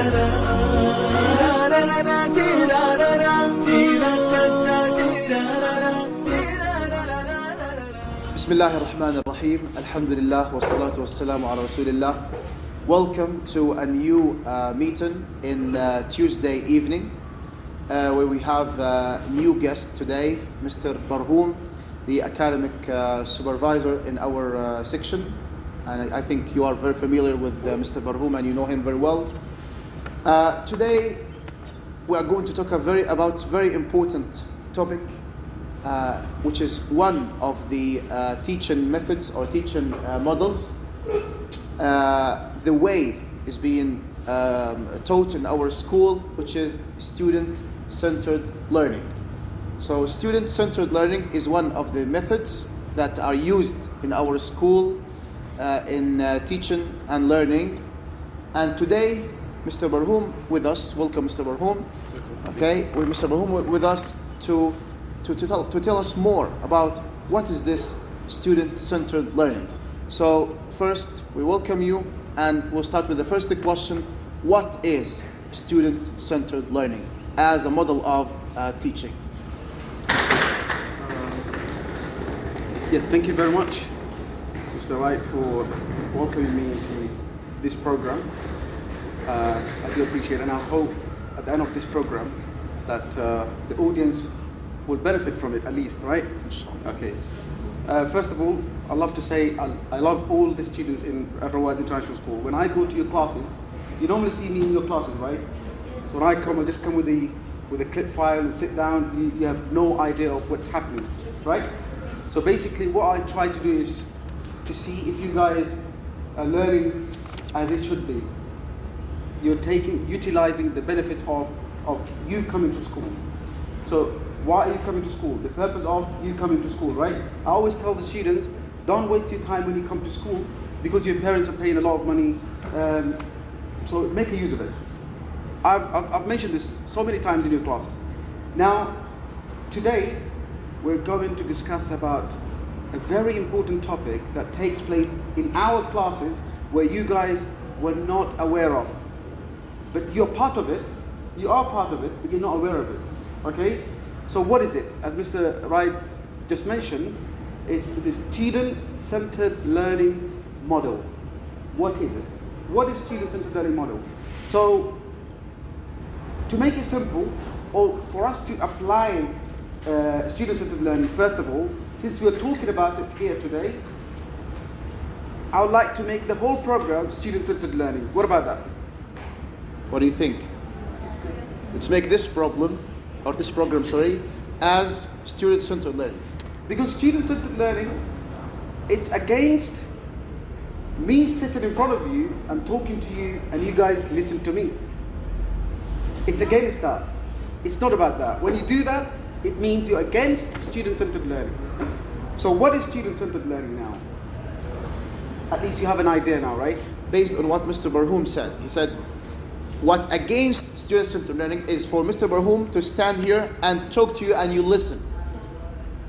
بسم الله الرحمن الرحيم الحمد لله والصلاة والسلام على رسول الله. Welcome to a new meeting in Tuesday evening where we have a new guest today, Mr. Barhoum, the academic supervisor in our section. And I think you are very familiar with Mr. Barhoum and you know him very well. Today we are going to talk about very important topic, which is one of the teaching methods or teaching models. The way is being taught in our school, which is student-centered learning. So student-centered learning is one of the methods that are used in our school in teaching and learning. And today, Mr. Barhoum with us. Welcome, Mr. Barhoum. Okay, with Mr. Barhoum with us to tell us more about what is this student-centered learning. So first, we welcome you, and we'll start with the first question. What is student-centered learning as a model of teaching? Thank you very much, Mr. Wright, for welcoming me into this program. I do appreciate it, and I hope at the end of this program that the audience will benefit from it at least, right? Okay. First of all, I love to say I love all the students in الرواد International School. When I go to your classes, you normally see me in your classes, right? So when I come, I just come with a clip file and sit down. You have no idea of what's happening, right? So basically, what I try to do is to see if you guys are learning as it should be. You're utilizing the benefits of you coming to school. So why are you coming to school? The purpose of you coming to school, right? I always tell the students, don't waste your time when you come to school because your parents are paying a lot of money. So make a use of it. I've mentioned this so many times in your classes. Now, today, we're going to discuss about a very important topic that takes place in our classes where you guys were not aware of. But you're part of it. You are part of it, but you're not aware of it. Okay? So what is it? As Mr. Wright just mentioned, it's the student-centered learning model. What is it? What is student-centered learning model? So, to make it simple, or for us to apply student-centered learning, first of all, since we're talking about it here today, I would like to make the whole program student-centered learning. What about that? What do you think? Let's make this program, as student-centered learning. Because student-centered learning, it's against me sitting in front of you and talking to you and you guys listen to me. It's against that. It's not about that. When you do that, it means you're against student-centered learning. So what is student-centered learning now? At least you have an idea now, right? Based on what Mr. Barhoum said. He said, what against student-centered learning is for Mr. Barhoum to stand here and talk to you and you listen.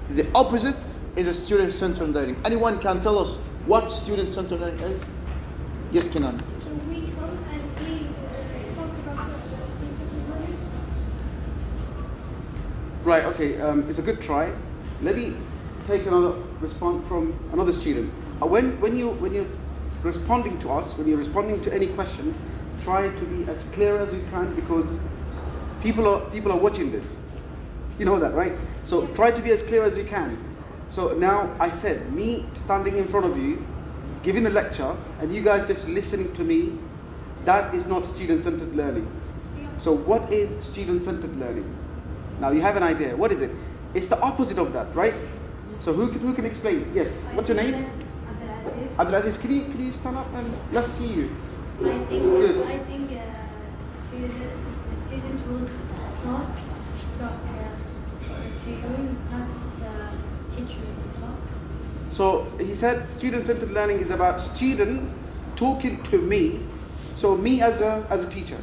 The opposite is a student-centered learning. Anyone can tell us what student-centered learning is? Yes, Kenan. So we come and we talk about student-centered learning. Right, okay, it's a good try. Let me take another response from another student. When you're responding to us, when you're responding to any questions, try to be as clear as you can because people are watching this. You know that, right? So try to be as clear as you can. So now I said, me standing in front of you, giving a lecture, and you guys just listening to me, that is not student-centered learning. So what is student-centered learning? Now you have an idea. What is it? It's the opposite of that, right? So who can explain? Yes. What's your name? Abdulaziz. Can you stand up and let's see you? I think a student will talk to you, not the teacher will talk. So he said student-centered learning is about student talking to me, so me as a teacher,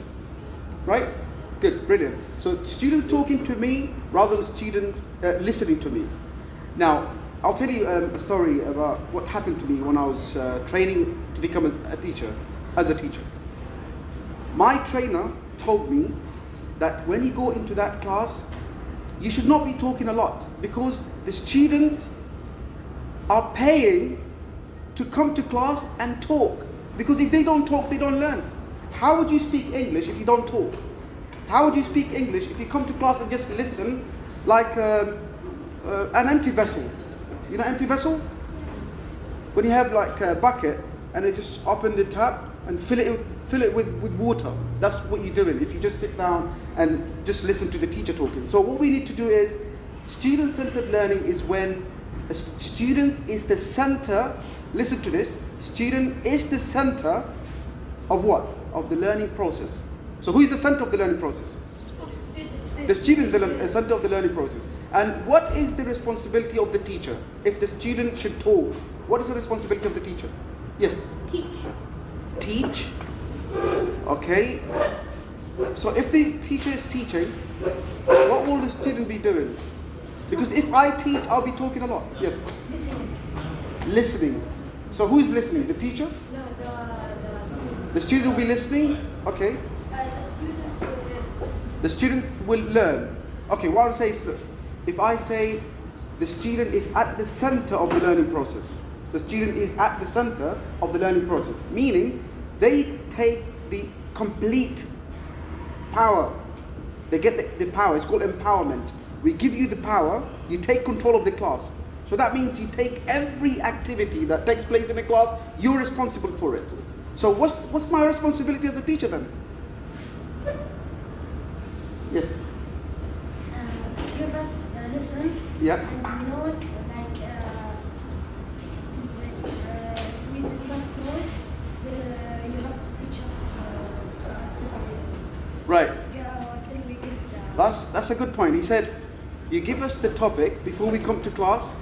right? Good, brilliant. So students talking to me rather than student listening to me. Now, I'll tell you a story about what happened to me when I was training to become a teacher, as a teacher. My trainer told me that when you go into that class, you should not be talking a lot, because the students are paying to come to class and talk. Because if they don't talk, they don't learn. How would you speak English if you don't talk? How would you speak English if you come to class and just listen like an empty vessel? You know empty vessel? When you have like a bucket and you just open the tap and fill it with water. That's what you're doing if you just sit down and just listen to the teacher talking. So what we need to do is, student-centered learning is when a student is the center. Listen to this. Student is the center of what? Of the learning process. So who is the center of the learning process? The student is the center of the learning process. And what is the responsibility of the teacher? If the student should talk, what is the responsibility of the teacher? Yes? Teach. Teach. Okay. So if the teacher is teaching, what will the student be doing? Because if I teach, I'll be talking a lot. Yes? Listening. Listening. So who is listening? The teacher? No, the student. The student will be listening? Okay. The students will learn. Okay, what I'm saying is, look, if I say the student is at the center of the learning process, the student is at the center of the learning process, meaning they take the complete power. They get the power. It's called empowerment. We give you the power, you take control of the class. So that means you take every activity that takes place in a class, you're responsible for it. So what's my responsibility as a teacher then? Yes? Give us a lesson. Yeah. And note, like, if we did not know it, you have to teach us Right. until we get that. That's a good point. He said, you give us the topic before we come to class,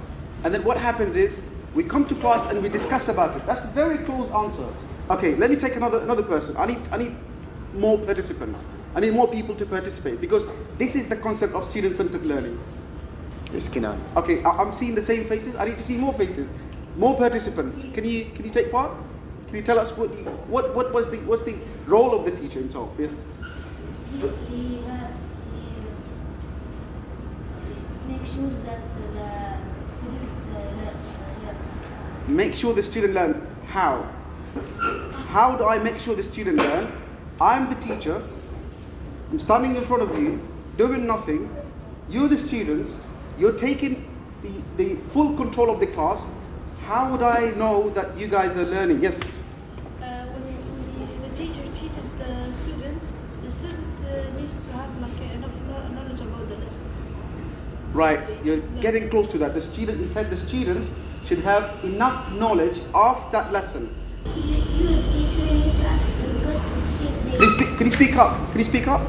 and then what happens is, we come to class and we discuss about it. That's a very close answer. Okay, let me take another person. I need more participants. I need more people to participate, because this is the concept of student-centered learning. Yes, Kinan. Okay, I'm seeing the same faces. I need to see more faces, more participants. Can you take part? Can you tell us what's the role of the teacher himself? Yes. He makes sure that the student learns. Make sure the student learn. How? How do I make sure the student learn? I'm the teacher. I'm standing in front of you, doing nothing. You're the students. You're taking the full control of the class. How would I know that you guys are learning? Yes? When the teacher teaches the student needs to have like enough knowledge about the lesson. Right, you're getting close to that. He said the students should have enough knowledge of that lesson. You, the teacher, need to ask the question to see if they... Can you speak up? Can you speak up?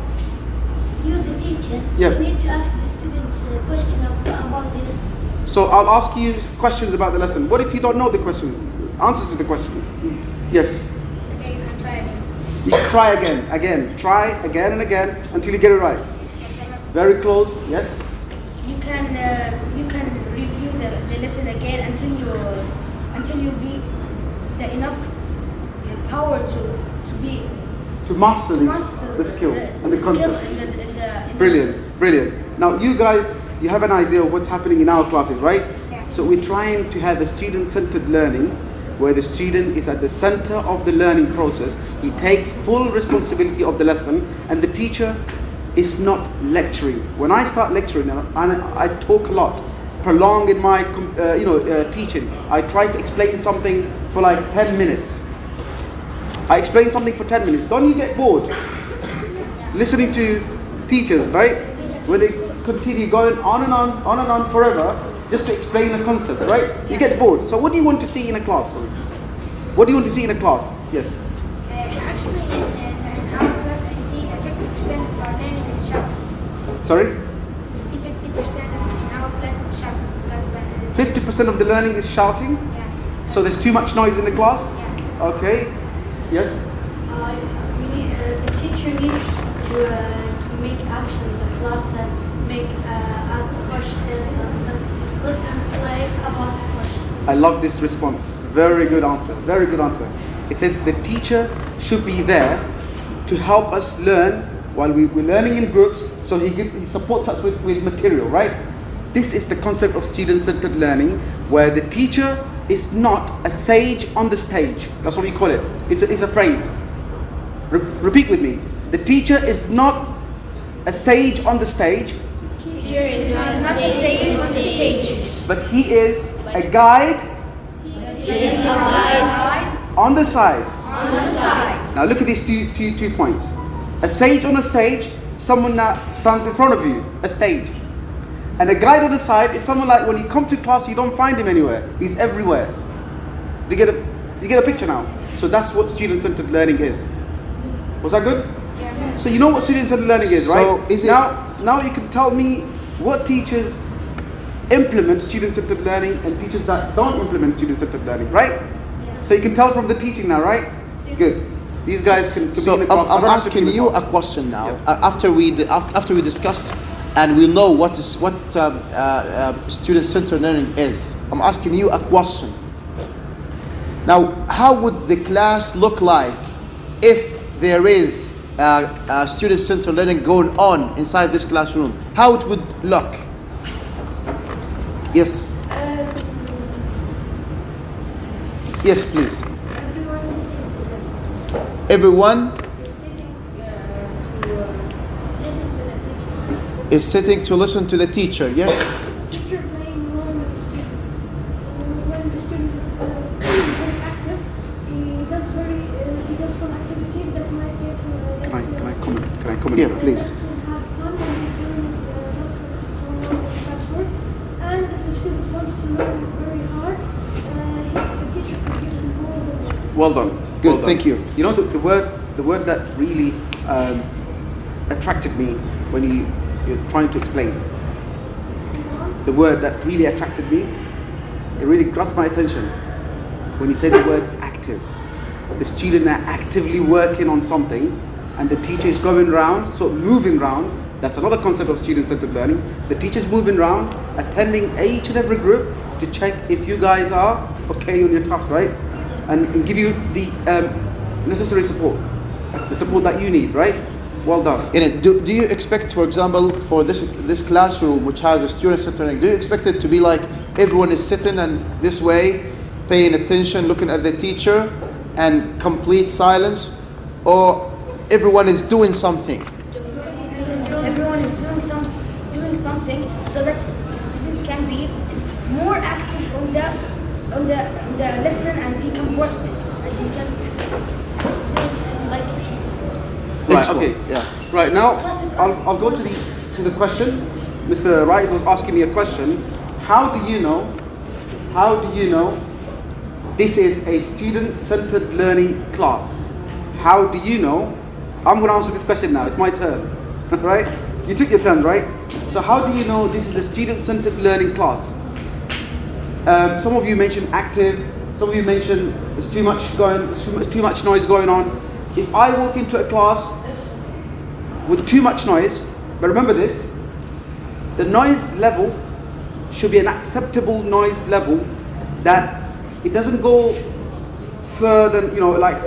You, the teacher, Yeah. you need to ask the students a question about the lesson. So I'll ask you questions about the lesson. What if you don't know the questions? Answers to the questions. Yes. It's okay, you can try again. You can try again. Try again and again until you get it right. Very close. Yes. You can review the lesson again until you be the enough power to master master the skill and the skill concept. in the Brilliant. Now you guys, you have an idea of what's happening in our classes, right? Yeah. So we're trying to have a student-centered learning where the student is at the center of the learning process. He takes full responsibility of the lesson, and the teacher is not lecturing. When I start lecturing, and I talk a lot, prolong in my teaching. I try to explain something for like 10 minutes. I explain something for 10 minutes. Don't you get bored listening to teachers, right? When they continue going on and on forever just to explain a concept, right? You get bored. So what do you want to see in a class? What do you want to see in a class? Yes. Actually, in our class, I see that 50% of our learning is shouting. Sorry? I see 50% in our class is shouting because 50% of the learning is shouting? yeah. So there's too much noise in the class? Yeah. Okay. Yes? The teacher needs to make action in the class, that make ask questions and let them play about the questions. I love this response. Very good answer. Very good answer. It said the teacher should be there to help us learn while we're learning in groups. So he supports us with material, right? This is the concept of student-centered learning, where the teacher is not a sage on the stage. That's what we call it. It's a phrase. Repeat with me. The teacher is not a sage on the stage. Teacher is not a sage on the stage. But he is a guide. He is a guide on the side. on the side. Now look at these two points. A sage on a stage, someone that stands in front of you, a stage. And a guide on the side is someone like when you come to class, you don't find him anywhere. He's everywhere. Do you get a picture now? So that's what student-centered learning is. Was that good? Yeah. So you know what student-centered learning is, So right? is it- Now you can tell me what teachers implement student-centered learning and teachers that don't implement student-centered learning, right? Yeah. So you can tell from the teaching now, right? Good. These guys can So be in the class. I'm asking you a question now. After we discuss and we know what student-centered learning is, I'm asking you a question. Now, how would the class look like if there is student-centered learning going on inside this classroom? How it would look? Yes. Yes, please. Everyone sitting Is sitting to listen to the teacher. Yes. Teacher playing along with the student. When the student is very active, he does some activities that might get him. Can I comment? Yeah, please. Lets him have fun when he's doing lots of classwork. And if the student wants to learn very hard, the teacher can give him more. Well done. Good, Well done. thank you. You know the word that really attracted me when you're trying to explain. The word that really attracted me, it really grasped my attention when you said the word active. The student are actively working on something and the teacher is going around, so moving around. That's another concept of student-centered learning. The teacher's moving around, attending each and every group to check if you guys are okay on your task, right? And give you the necessary support, the support that you need, right? Well done. Do you expect, for example, for this classroom which has a student-centered learning, do you expect it to be like everyone is sitting and this way, paying attention, looking at the teacher, and complete silence, or everyone is doing something? Everyone is doing something so that the student can be more active on the lesson, and he can post it, and he can do it like it. Right. Excellent, Okay. yeah. Right now, I'll go to the question. Mr. Wright was asking me a question. How do you know this is a student-centered learning class? How do you know? I'm going to answer this question now. It's my turn, right? You took your turn, right? So how do you know this is a student-centered learning class? Some of you mentioned active. Some of you mentioned there's too much noise going on. If I walk into a class with too much noise, but remember this, the noise level should be an acceptable noise level, that it doesn't go further than, like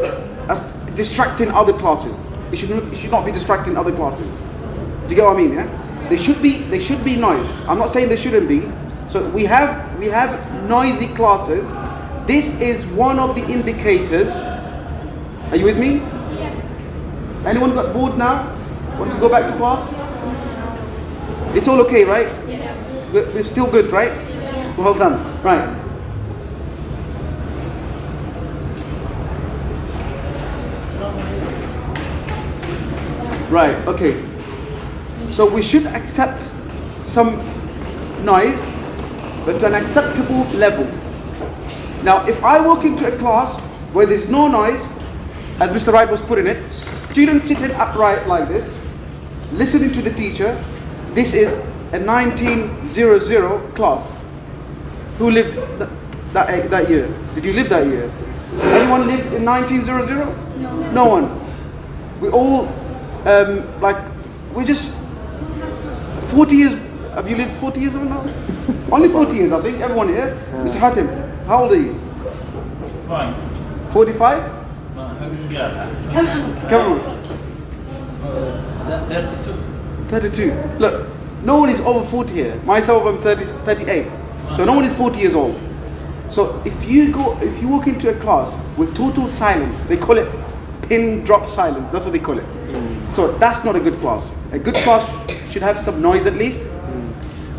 distracting other classes. It should not be distracting other classes. Do you get what I mean? Yeah. There should be noise. I'm not saying there shouldn't be. So we have noisy classes. This is one of the indicators. Are you with me? Yeah. Anyone got bored now? Want to go back to class? It's all okay, right? Yes. We're still good, right? Well done. Right. Right, okay. So we should accept some noise, but to an acceptable level. Now, if I walk into a class where there's no noise, as Mr. Wright was putting it, students sitting upright like this, listening to the teacher, this is a 1900 class. Who lived that year? Did you live that year? Anyone lived in 1900? No. No one. We all, we're just 40 years. Have you lived 40 years or no? Only 40 years, I think. Everyone here. Mr. Hatim, how old are you? Fine. 45? ما هبش قاعد. Come on. 32. Look, no one is over 40 here. Myself, I'm 38. So no one is 40 years old. So if you walk into a class with total silence, they call it pin drop silence. That's what they call it. So that's not a good class. A good class should have some noise at least.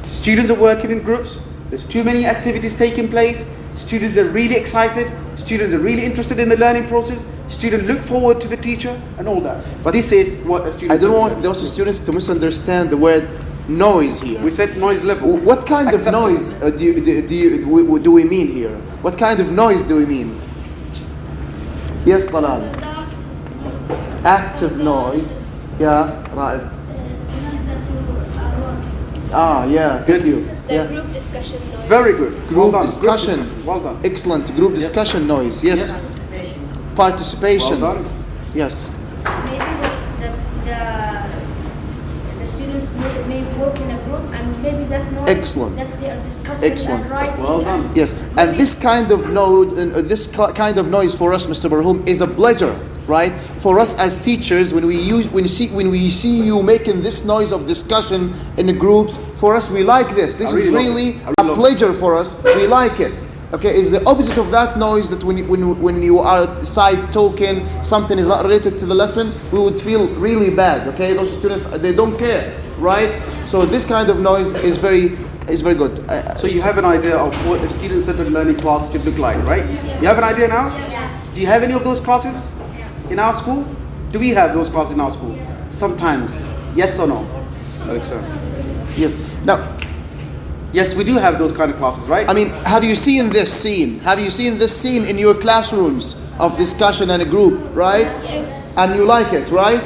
Students are working in groups. There's too many activities taking place. Students are really excited. Students are really interested in the learning process. Students look forward to the teacher and all that. But this is what a student. I don't want those students to misunderstand the word noise here. We said noise level. What kind of noise do we mean here? What kind of noise do we mean? Yes, Talal. Active noise. Yeah, right. Yeah, good. You. The group discussion noise. Very good. Group discussion. Well done. Excellent. Group discussion noise. Yes. Participation. Well done. Yes. Maybe the students may work in a group, and maybe that noise Excellent. that they are discussing Excellent. and writing. Well done. Yes. And this kind of noise for us, Mr. Barhum, is a pleasure, right? For us as teachers, when we see you making this noise of discussion in the groups, for us we like this. This is really a pleasure for us. We like it. Okay, it's the opposite of that noise that when you are outside talking, something is not related to the lesson, we would feel really bad. Okay, those students, they don't care, right? So this kind of noise is very good. So you have an idea of what a student-centered learning class should look like, right? You have an idea now? Yes. Do you have any of those classes in our school? Do we have those classes in our school? Sometimes. Yes or no? Alexa. Yes. Now, yes, we do have those kind of classes, right? I mean, have you seen this scene? Have you seen this scene in your classrooms of discussion and a group, right? Yes. And you like it, right?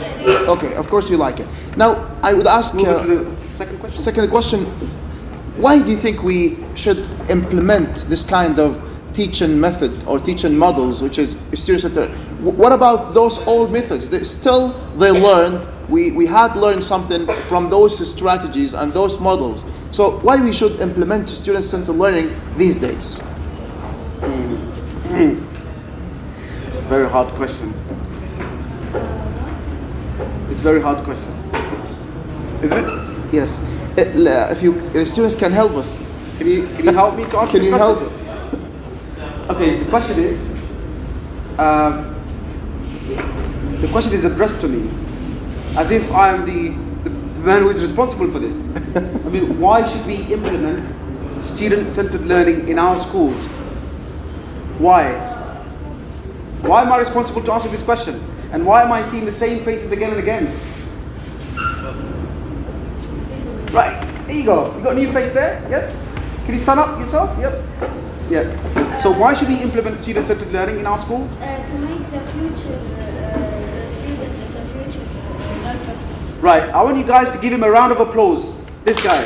Okay, of course you like it. Now, I would ask Move on to the second question. second question, why do you think we should implement this kind of teaching method or teaching models, which is student-centered? What about those old methods? They learned, we had learned something from those strategies and those models. So why we should implement student-centered learning these days? It's a very hard question. It's a very hard question. Isn't it? Yes. If the students can help us. Can you help me to answer Can this you question? help us? Okay, the question is addressed to me as if I am the man who is responsible for this. I mean, why should we implement student-centered learning in our schools? Why? Why am I responsible to answer this question? And why am I seeing the same faces again and again? Right, there you go. You got a new face there? Yes? Can you stand up yourself? Yep. Yeah. So why should we implement student-centered learning in our schools? To make the future, the students of the future help us. Right, I want you guys to give him a round of applause. This guy.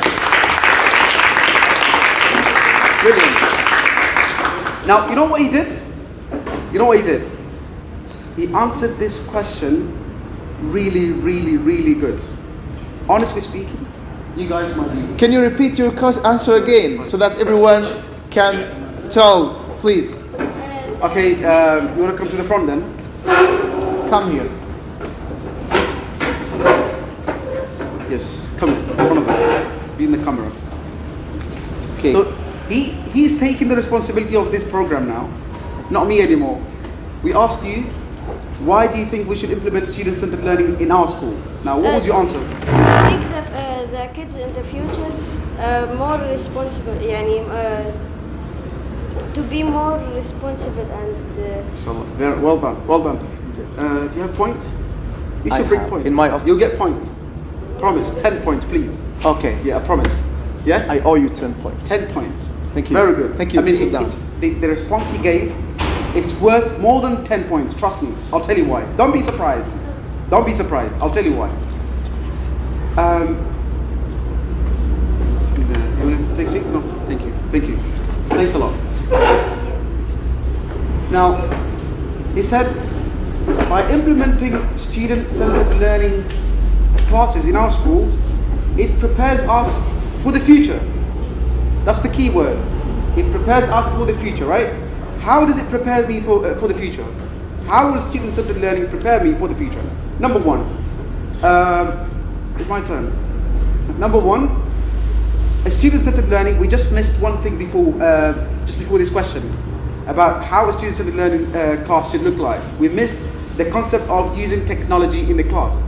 Brilliant. Now, you know what he did? You know what he did? He answered this question really, really, really good. Honestly speaking, you guys might be... Can you repeat your answer again so that everyone can tell, please? Okay, you want to come to the front then? Come here. Yes, come in front of us. Be in the camera. Okay. So he's taking the responsibility of this program now, not me anymore. We asked you, why do you think we should implement student-centered learning in our school? Now, what was your answer? To make the kids in the future more responsible, to be more responsible and. Inshallah. Very well done. Well done. Do you have points? You should bring points. In my office. You'll get points. Promise. 10 points, please. Okay. Yeah, I promise. Yeah? I owe you 10 points. 10 points. Thank you. Very good. Thank you. I mean, Sit down. the response he gave, it's worth more than 10 points. Trust me. I'll tell you why. Don't be surprised. Don't be surprised. I'll tell you why. You want to take a seat? No. Thank you. Thank you. Thanks a lot. Now, he said, by implementing student-centered learning classes in our school, it prepares us for the future. That's the key word. It prepares us for the future, right? How does it prepare me for the future? How will student-centered learning prepare me for the future? Number one, It's my turn. Number one, a student-centered learning. We just missed one thing before, just before this question, about how a student-centered learning class should look like. We missed the concept of using technology in the class.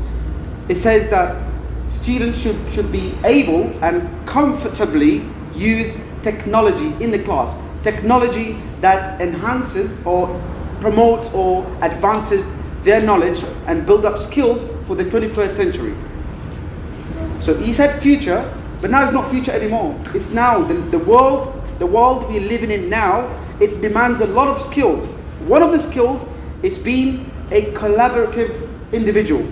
It says that students should be able and comfortably use technology in the class. Technology that enhances or promotes or advances their knowledge and build up skills for the 21st century. So he said future, but now it's not future anymore. It's now. The world we're living in now, it demands a lot of skills. One of the skills is being a collaborative individual.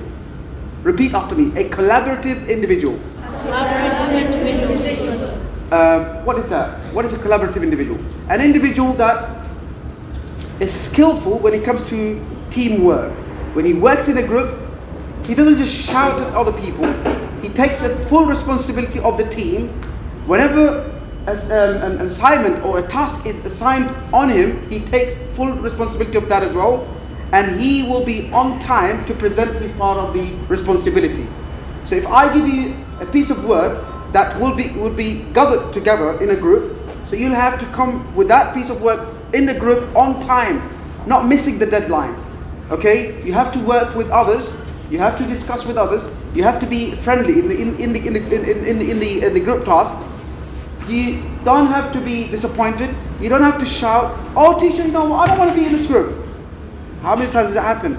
Repeat after me, a collaborative individual. What is that? What is a collaborative individual? An individual that is skillful when it comes to teamwork. When he works in a group, he doesn't just shout at other people. He takes a full responsibility of the team. Whenever an assignment or a task is assigned on him, he takes full responsibility of that as well. And he will be on time to present his part of the responsibility. So if I give you a piece of work that will be gathered together in a group, so you'll have to come with that piece of work in the group on time, not missing the deadline. Okay? You have to work with others. You have to discuss with others. You have to be friendly in the group task. You don't have to be disappointed. You don't have to shout, "Oh, teacher, you know what? I don't want to be in this group." How many times does that happen?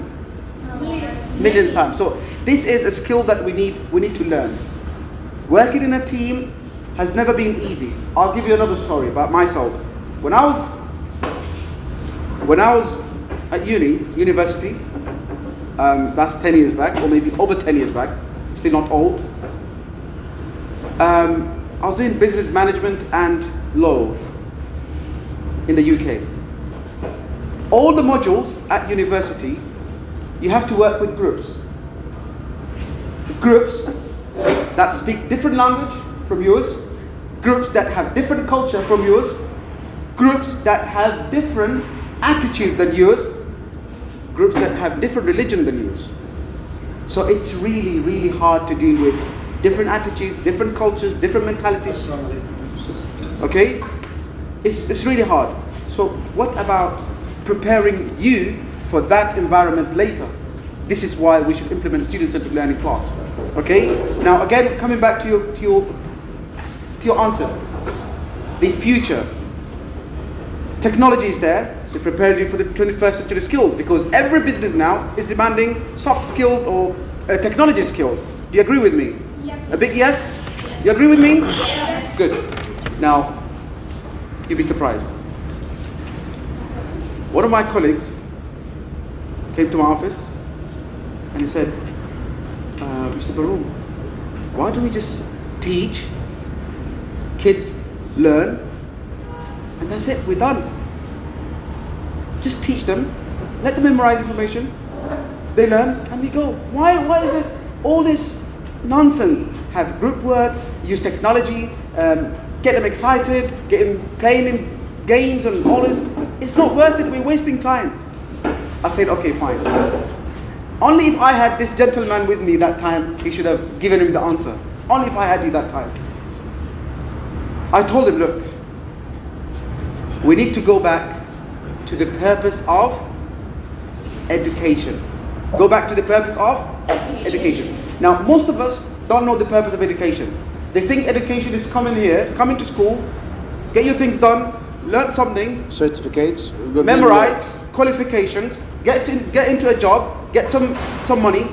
Millions times. So this is a skill that we need to learn. Working in a team has never been easy. I'll give you another story about myself. When I was at university, that's 10 years back, or maybe over 10 years back, still not old. I was doing business management and law in the UK. All the modules at university, you have to work with groups. Groups that speak different language from yours, groups that have different culture from yours, groups that have different attitudes than yours, groups that have different religion than yours. So it's really, really hard to deal with different attitudes, different cultures, different mentalities. Okay? It's really hard. So what about preparing you for that environment later? This is why we should implement student-centered learning class. Okay? Now again, coming back to your answer. The future. Technology is there, so it prepares you for the 21st century skills, because every business now is demanding soft skills or technology skills. Do you agree with me? Yeah. A big yes? You agree with me? Yes. Good. Now, you'll be surprised. One of my colleagues came to my office and he said, Mr. Baroom, why don't we just teach, kids learn, and that's it, we're done. Just teach them, let them memorize information, they learn, and we go. Why is this, all this nonsense? Have group work, use technology, get them excited, get them playing in games and all this. It's not worth it, we're wasting time. I said, okay, fine. Only if I had this gentleman with me that time, he should have given him the answer. Only if I had you that time. I told him, look, we need to go back to the purpose of education. Go back to the purpose of education. Now, most of us don't know the purpose of education. They think education is coming here, coming to school, get your things done, learn something, certificates, memorize, qualifications, get into a job, get some money,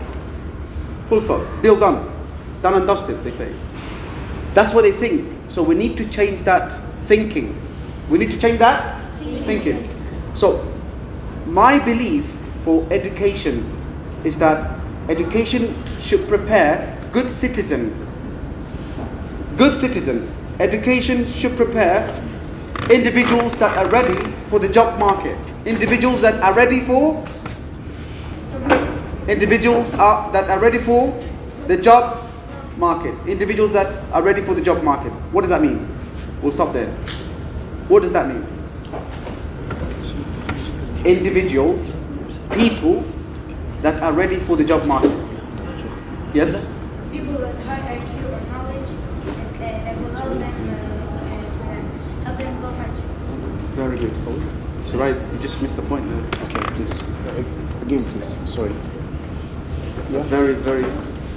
full stop, deal done. Done and dusted, they say. That's what they think. So we need to change that thinking. We need to change that thinking. So my belief for education is that education should prepare good citizens. Good citizens. Education should prepare individuals that are ready for the job market. Individuals that are ready for the job market. Individuals that are ready for the job market. What does that mean? We'll stop there. What does that mean? Individuals, people that are ready for the job market. Yes? people with high IQ or knowledge that will help them go faster. Very good. So right, you just missed the point there. Okay, please. Again, please. Sorry. Yeah. Very, very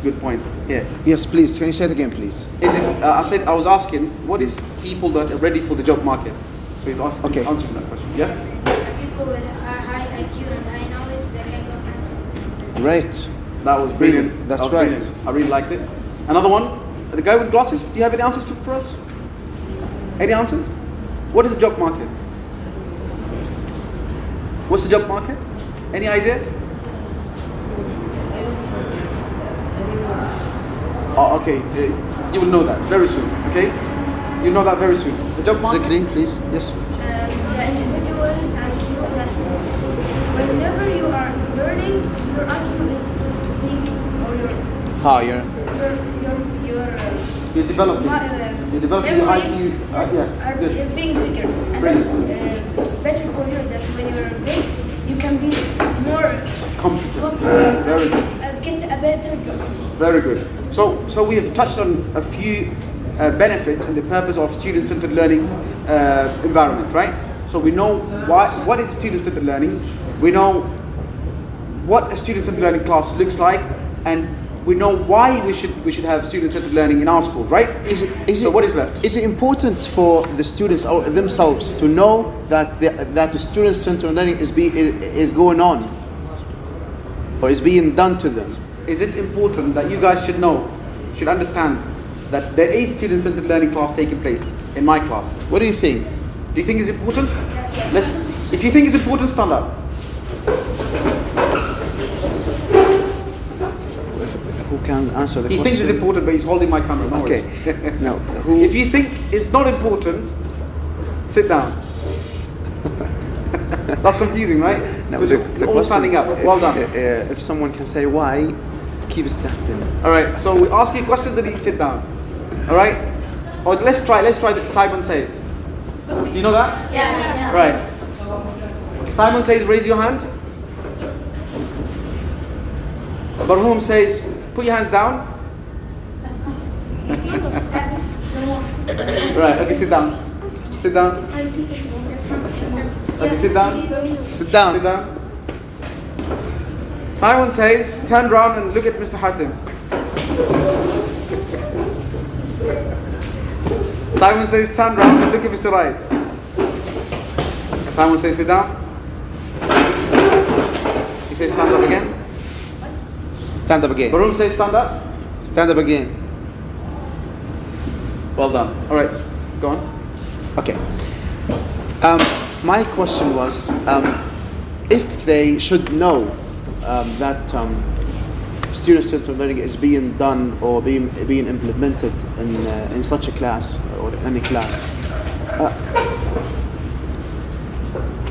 good point. Yeah. Yes, please. Can you say it again, please? I was asking, what is people that are ready for the job market? So he's asking, Okay. answering that question. Yeah. People with high IQ and high knowledge that can go faster. Great. That was brilliant. Brilliant. That's That was right. brilliant. I really liked it. Another one, the guy with glasses. Do you have any answers for us? Any answers? What is the job market? What's the job market? Any idea? Oh, okay. You will know that very soon. Okay, you know that very soon. The job market. Zikri, please. Yes. The individual IQ that whenever you are learning, your IQ is big or Higher. You're developing. You're developing your IQ. Yeah. are Good. being bigger. And that's better for you that when you're big, you can be more Competent. Very good. get a better job. Very good. So we have touched on a few benefits and the purpose of student-centered learning environment, right? So we know what is student-centered learning. We know what a student-centered learning class looks like, and we know why we should have student-centered learning in our schools, right? So what is left? Is it important for the students or themselves to know that the student-centered learning is going on, or is being done to them? Is it important that you guys should know, should understand that there is student-centered learning class taking place in my class? What do you think? Do you think it's important? If you think it's important, stand up. Who can answer the He question? thinks it's important, but he's holding my camera. No Okay. worries. Now, If you think it's not important, sit down. That's confusing, right? now Because you're all standing up. Well done. If someone can say why, keep standing. All right. So we ask you questions, then you sit down. All right. Or let's try that Simon Says. Do you know that? Yes. Right. Simon Says, raise your hand. Barhum says, put your hands down. Right. Okay. Sit down. Sit down. Okay. Sit down. Sit down. Sit down. Simon says, turn around and look at Mr. Hatim. Simon says, turn around and look at Mr. Right. Simon says, sit down. He says, stand up again. Stand up again. Barum says, stand up. Stand up again. Well done. All right, go on. Okay. My question was, if they should know that student-centered learning is being done or being implemented in such a class or any class,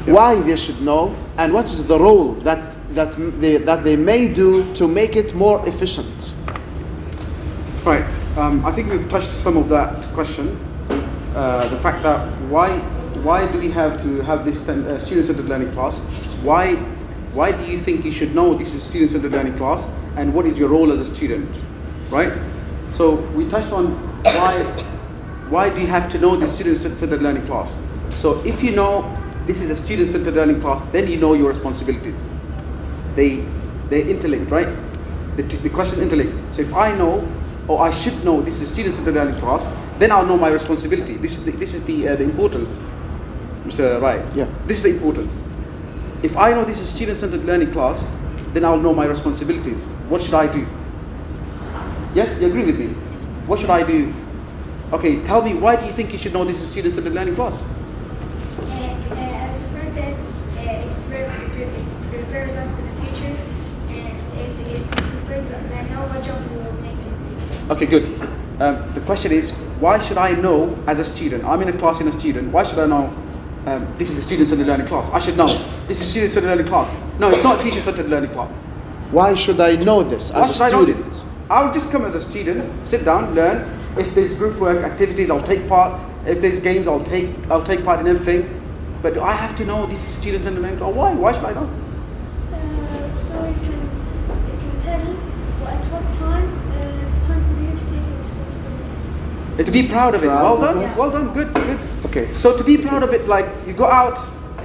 why they should know, and what is the role that they may do to make it more efficient? Right. I think we've touched some of that question. The fact that why do we have to have this student-centered learning class? Why do you think you should know this is student-centered learning class, and what is your role as a student? Right. So we touched on why do you have to know this student-centered learning class? So if you know this is a student-centered learning class, then you know your responsibilities. They interlinked, right? The question interlinked. So if I know, or I should know, this is a student-centered learning class, then I'll know my responsibility. This is the importance, Mr. Right? Yeah. This is the importance. If I know this is a student-centered learning class, then I'll know my responsibilities. What should I do? Yes, you agree with me? What should I do? Okay, tell me, why do you think you should know this is a student-centered learning class? As the friend said, it prepares us to the future, and if we prepare, then know what job we will make in the future. Okay, good. The question is, why should I know as a student? I'm in a class in a student. Why should I know this is a student-centered learning class? I should know this is a student-centered learning class. No, it's not a teacher-centered learning class. Why should I know this Why as a should I know student? this? I'll just come as a student, sit down, learn. If there's group work activities, I'll take part. If there's games, I'll take part in everything. But do I have to know this is student-centered learning class? Why? Why should I know? So you can tell at what time it's time To be proud of it. Proud Well of done. it. Well done. Good. Good. Okay. So to be proud of it, like you go out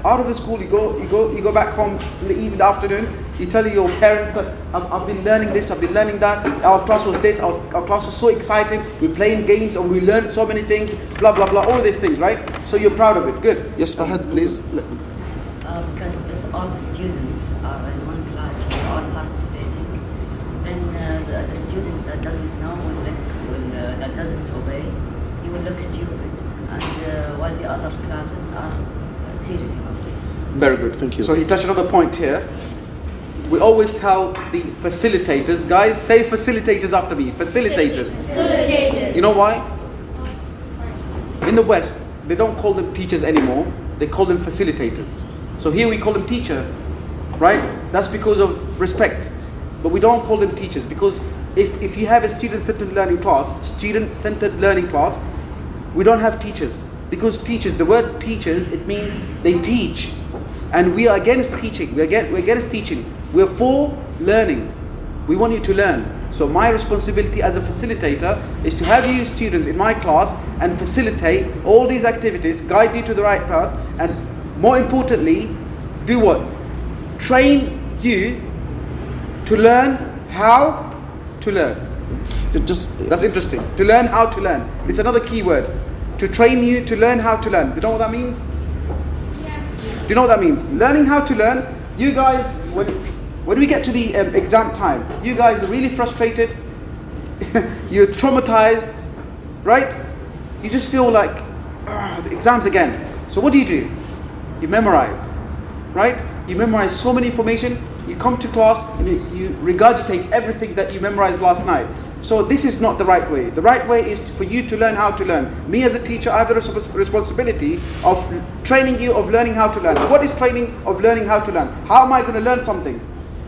of the school, you go back home in the evening, the afternoon. You tell your parents that I've been learning this, I've been learning that. Our class was this. Our class was so exciting. We're playing games and we learned so many things. Blah blah blah. All these things, right? So you're proud of it. Good. Yes, Fahad, please. Because if all the students are in one class, they're all participating, then the student that doesn't know that doesn't obey, he will look stupid, and while the other classes are serious about it. Very good. Thank you. So he touched another point here. We always tell the facilitators, guys, say facilitators after me. Facilitators. Facilitators. You know why? In the West, they don't call them teachers anymore. They call them facilitators. So here we call them teacher, right? That's because of respect. But we don't call them teachers because if you have a student-centered learning class, we don't have teachers. Because teachers, the word teachers, it means they teach. And we are against teaching. We're against teaching. We're for learning. We want you to learn. So my responsibility as a facilitator is to have you students in my class and facilitate all these activities, guide you to the right path, and more importantly, do what? Train you to learn how to learn. That's interesting. To learn how to learn. It's another key word. To train you to learn how to learn. Do you know what that means? Do you know what that means? Learning how to learn. You guys, when we get to the exam time, you guys are really frustrated. You're traumatized, right? You just feel like the exams again. So what do? You memorize, right? You memorize so many information. You come to class and you regurgitate everything that you memorized last night. So this is not the right way. The right way is for you to learn how to learn. Me as a teacher, I have the responsibility of training you, of learning how to learn. What is training of learning how to learn? How am I going to learn something?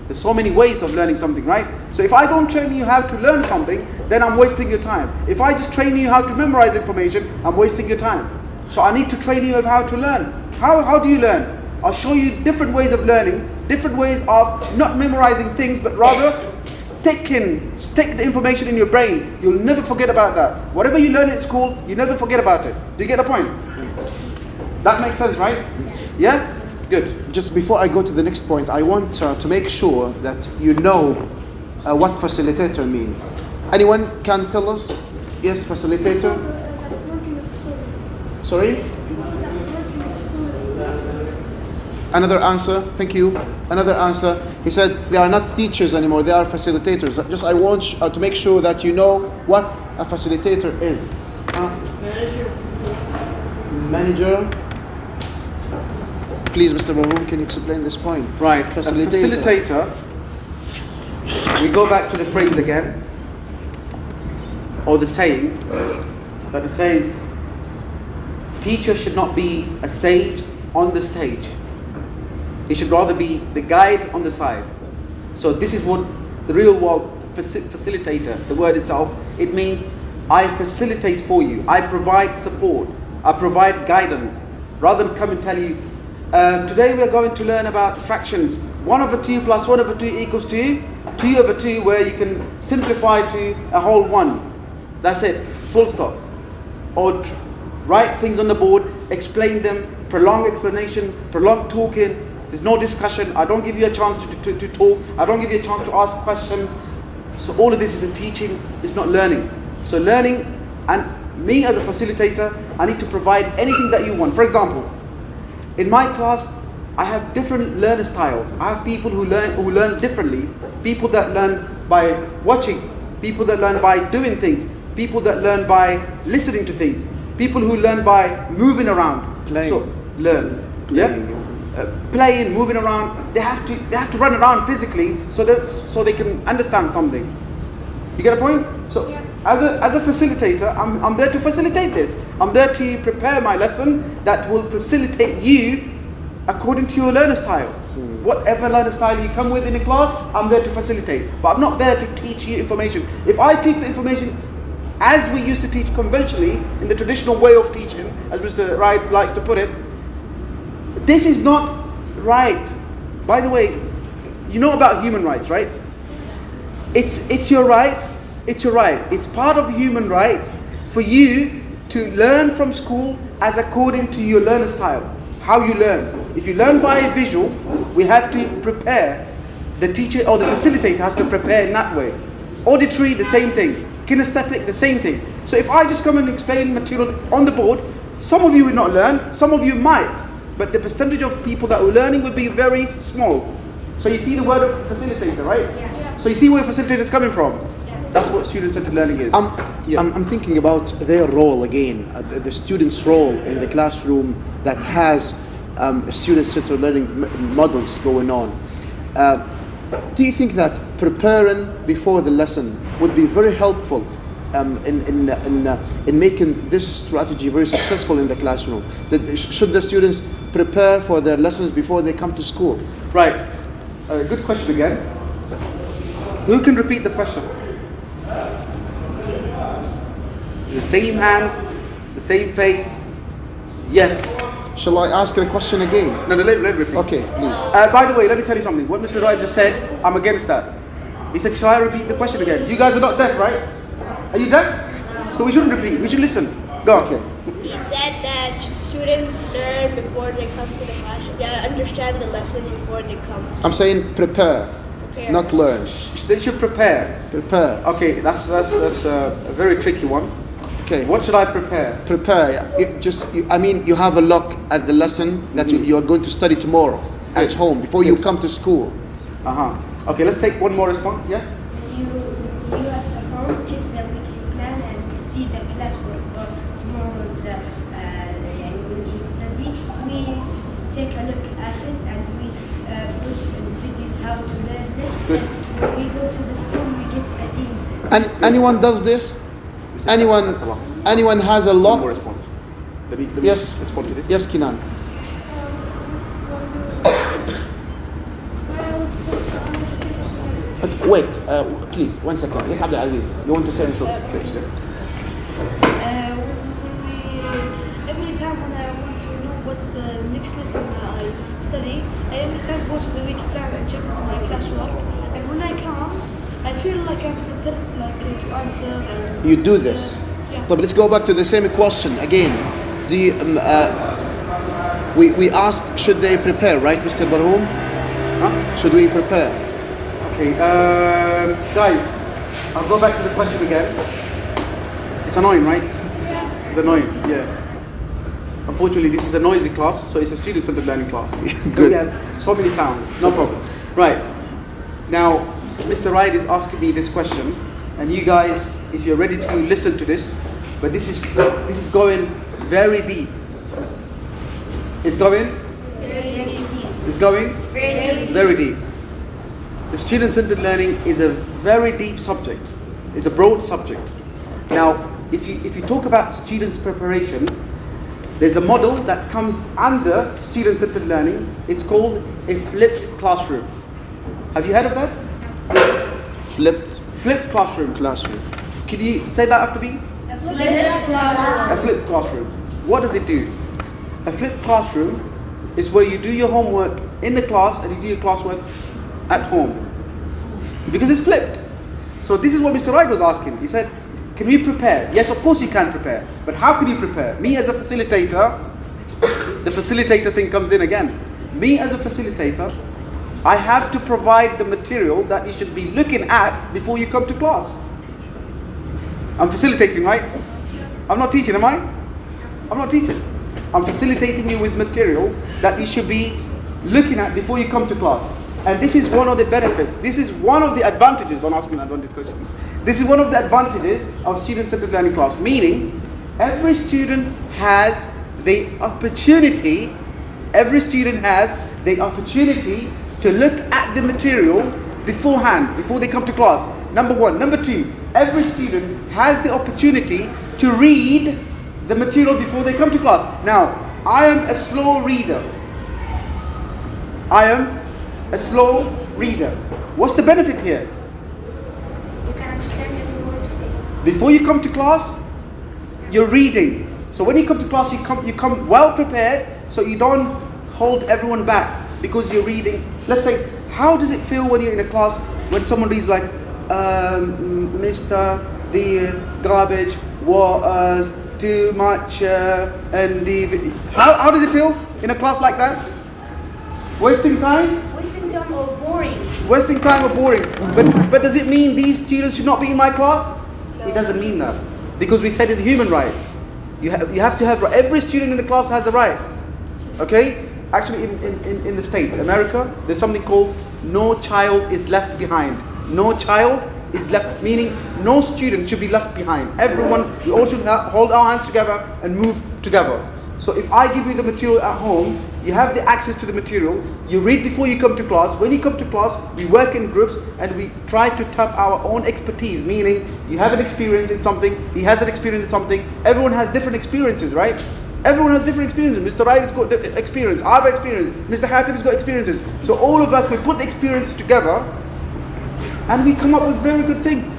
There's so many ways of learning something, right? So if I don't train you how to learn something, then I'm wasting your time. If I just train you how to memorize information, I'm wasting your time. So I need to train you of how to learn. How do you learn? I'll show you different ways of learning, different ways of not memorizing things, but rather stick the information in your brain. You'll never forget about that. Whatever you learn at school, you never forget about it. Do you get the point? That makes sense, right? Yeah? Good. Just before I go to the next point, I want to make sure that you know what facilitator means. Anyone can tell us? Yes, facilitator? Sorry? Another answer, thank you. Another answer. He said they are not teachers anymore, they are facilitators. Just I want to make sure that you know what a facilitator is. Manager. Please, Mr. Mahmoud, can you explain this point? Right, facilitator. We go back to the phrase again, or the saying, that it says, teacher should not be a sage on the stage. He should rather be the guide on the side. So this is what the real world facilitator, the word itself, it means I facilitate for you. I provide support. I provide guidance. Rather than come and tell you, today we are going to learn about fractions. 1/2 plus 1/2 equals 2. 2/2 where you can simplify to a whole 1. That's it. Full stop. Or write things on the board, explain them, prolong explanation, prolong talking. There's no discussion. I don't give you a chance to talk. I don't give you a chance to ask questions. So all of this is a teaching. It's not learning. So learning, and me as a facilitator, I need to provide anything that you want. For example, in my class, I have different learner styles. I have people who learn differently. People that learn by watching. People that learn by doing things. People that learn by listening to things. People who learn by moving around. Playing. So learn. Yeah. Playing, moving around. They have to run around physically so they can understand something. You get a point? So as a facilitator, I'm there to facilitate this. I'm there to prepare my lesson that will facilitate you according to your learner style. Whatever learner style you come with in a class, I'm there to facilitate. But I'm not there to teach you information. If I teach the information as we used to teach conventionally, in the traditional way of teaching, as Mr. Wright likes to put it, this is not right. By the way, you know about human rights, right? It's your right. It's your right. It's part of human rights for you to learn from school as according to your learner style, how you learn. If you learn by visual, we have to prepare. The teacher or the facilitator has to prepare in that way. Auditory, the same thing. Kinesthetic, the same thing. So if I just come and explain material on the board, some of you will not learn, some of you might, but the percentage of people that are learning would be very small. So you see the word of facilitator, right? Yeah. So you see where facilitator is coming from? That's what student-centered learning is. I'm thinking about their role again, the student's role in the classroom that has student-centered learning models going on. Do you think that preparing before the lesson would be very helpful in making this strategy very successful in the classroom? Should the students prepare for their lessons before they come to school? Right. Good question again. Who can repeat the question? The same hand, the same face. Yes. Shall I ask the question again? No, let me repeat. Okay, please. By the way, let me tell you something. What Mr. Wright just said, I'm against that. He said, shall I repeat the question again? You guys are not deaf, right? Are you deaf? So we shouldn't repeat. We should listen. Go on. Okay. He said that students learn before they come to the class. They understand the lesson before they come. I'm saying prepare, Prepare. not learn. They should prepare. Prepare. Okay, that's a very tricky one. Okay. What should I prepare? Prepare. You have a look at the lesson that you are going to study tomorrow at home before you come to school. Okay, let's take one more response. Yeah. You at the home check the weekly plan and see the classwork for tomorrow's when you study. We take a look at it and we put videos how to learn it. Good. And when we go to the school, we get a deal. And anyone does this? Anyone? That's the last one. Anyone has a One more lock? response. Let me Yes. respond to this. Yes, Kinan. Okay, wait, please, 1 second. Yes, Abdul Aziz, you want to say something? Every time when I want to know what's the next lesson that I study, I every time go to the wiki plan and check my classwork. And when I come, I feel like I'm prepared, like to answer. And, You do this. Yeah. But let's go back to the same question again. We asked, should they prepare, right, Mr. Barhoum? Huh? Should we prepare? Okay, guys, I'll go back to the question again. It's annoying, right? It's annoying, yeah. Unfortunately, this is a noisy class, so it's a student-centered learning class. Good. We have so many sounds, no problem. Right, now, Mr. Wright is asking me this question, and you guys, if you're ready to listen to this, but this is going very deep. It's going? It's going? Very deep. The student-centered learning is a very deep subject. It's a broad subject. Now, if you talk about students' preparation, there's a model that comes under student-centered learning. It's called a flipped classroom. Have you heard of that? Flipped classroom. Can you say that after me? A flipped classroom. What does it do? A flipped classroom is where you do your homework in the class and you do your classwork at home. Because it's flipped. So this is what Mr. Wright was asking. He said, can we prepare? Yes, of course you can prepare. But how can you prepare? Me as a facilitator, the facilitator thing comes in again. Me as a facilitator, I have to provide the material that you should be looking at before you come to class. I'm facilitating, right? I'm not teaching, am I? I'm not teaching. I'm facilitating you with material that you should be looking at before you come to class. And this is one of the benefits. This is one of the advantages. Don't ask me an advantage question. This is one of the advantages of student-centered learning class. Meaning, every student has the opportunity. Every student has the opportunity to look at the material beforehand, before they come to class. Number one. Number two, every student has the opportunity to read the material before they come to class. Now, I am a slow reader. I am a slow reader. What's the benefit here? You can understand every word you say. Before you come to class, you're reading. So when you come to class, you come well prepared, so you don't hold everyone back because you're reading. Let's say, how does it feel when you're in a class when someone reads like, Mr. the garbage was too much and how does it feel in a class like that? Wasting time? Wasting time or boring? Wasting time or boring. But does it mean these students should not be in my class? No. It doesn't mean that. Because we said it's a human right. You have to have, every student in the class has a right. Okay? Actually in the States, America, there's something called no child is left behind. No child is left, meaning no student should be left behind. Everyone, we all should hold our hands together and move together. So if I give you the material at home, you have the access to the material, you read before you come to class. When you come to class, we work in groups and we try to tap our own expertise, meaning you have an experience in something, he has an experience in something, everyone has different experiences, right? Everyone has different experiences. Mr. Wright has got experience, I have experience, Mr. Hatib has got experiences. So all of us, we put the experiences together and we come up with very good thing.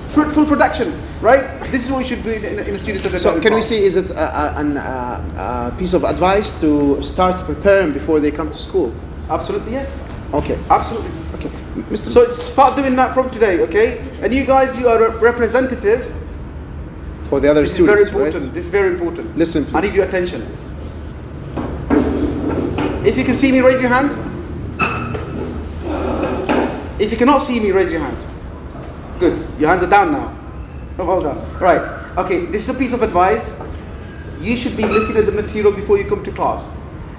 Fruitful production, right? This is what we should do in a student. So can we say, is it a piece of advice to start preparing before they come to school? Absolutely, yes. Okay. Absolutely. Okay. Mr. So start doing that from today, okay? And you guys, you are a representative for the other students, This is very important. Right? This is very important. Listen, please. I need your attention. If you can see me, raise your hand. If you cannot see me, raise your hand. Good. Your hands are down now. Oh, hold on. Right. Okay, this is a piece of advice. You should be looking at the material before you come to class.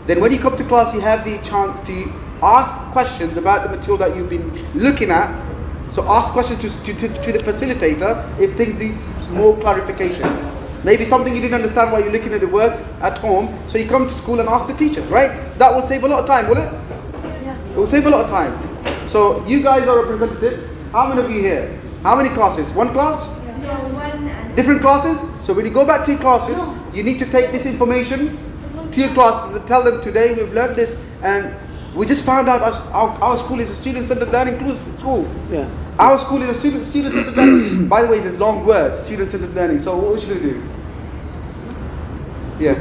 Then when you come to class, you have the chance to ask questions about the material that you've been looking at. So ask questions to the facilitator if things need more clarification. Maybe something you didn't understand while you're looking at the work at home, so you come to school and ask the teacher, right? That will save a lot of time, will it? Yeah. It will save a lot of time. So you guys are representative. How many of you here? How many classes? One class? No, one. Different classes? So when you go back to your classes, you need to take this information to your classes and tell them, today we've learned this and we just found out our school is a student-centered learning school. Yeah. Our school is a student-centered learning. By the way, it's a long word, student-centered learning. So what should we do? Yeah.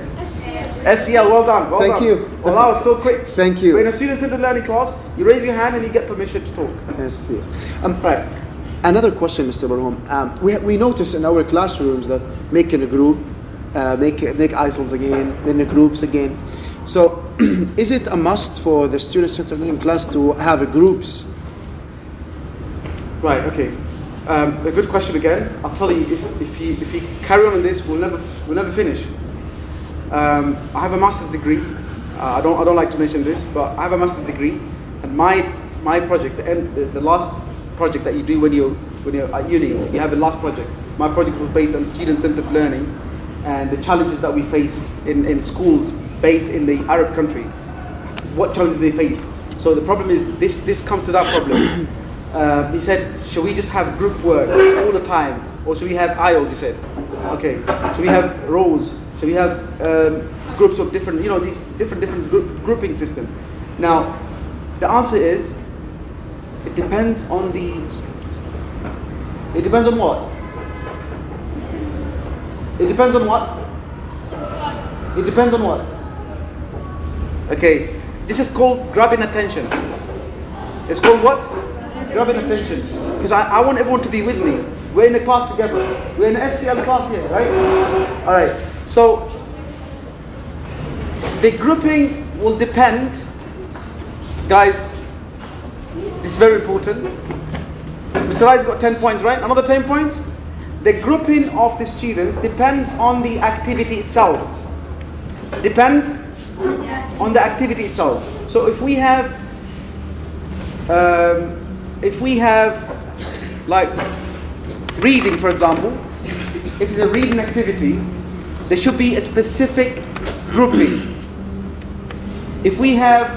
SCL, well done. Well Thank done. you. Well, that was so quick. Thank you. We're in a student-centered learning class. You raise your hand and you get permission to talk. Yes, yes. Right. Another question, Mr. Barham. We notice in our classrooms that making a group, make ISILs again, then the groups again. So, is it a must for the student-centered learning class to have groups? Right. Okay. A good question again. I'll tell you, if you carry on this, we'll never finish. I have a master's degree. I don't like to mention this, but I have a master's degree, and my project, the last project that you do when you're at uni, you have a last project. My project was based on student-centered learning and the challenges that we face in schools based in the Arab country. What challenges they face? So the problem is this comes to that problem. He said, should we just have group work all the time, or should we have aisles? He said, okay. Should we have rows? Should we have groups of different, these different grouping system? Now, the answer is, it depends on what? It depends on what? It depends on what? Okay, this is called grabbing attention. It's called what? Grabbing attention. Because I want everyone to be with me. We're in a class together. We're in an SCL class here, right? Alright, so the grouping will depend, guys, this is very important. Mr. Wright's got 10 points, right? Another 10 points? The grouping of the students depends on the activity itself. Depends on the activity itself. So if we have like reading, for example, if it's a reading activity, there should be a specific grouping. If we have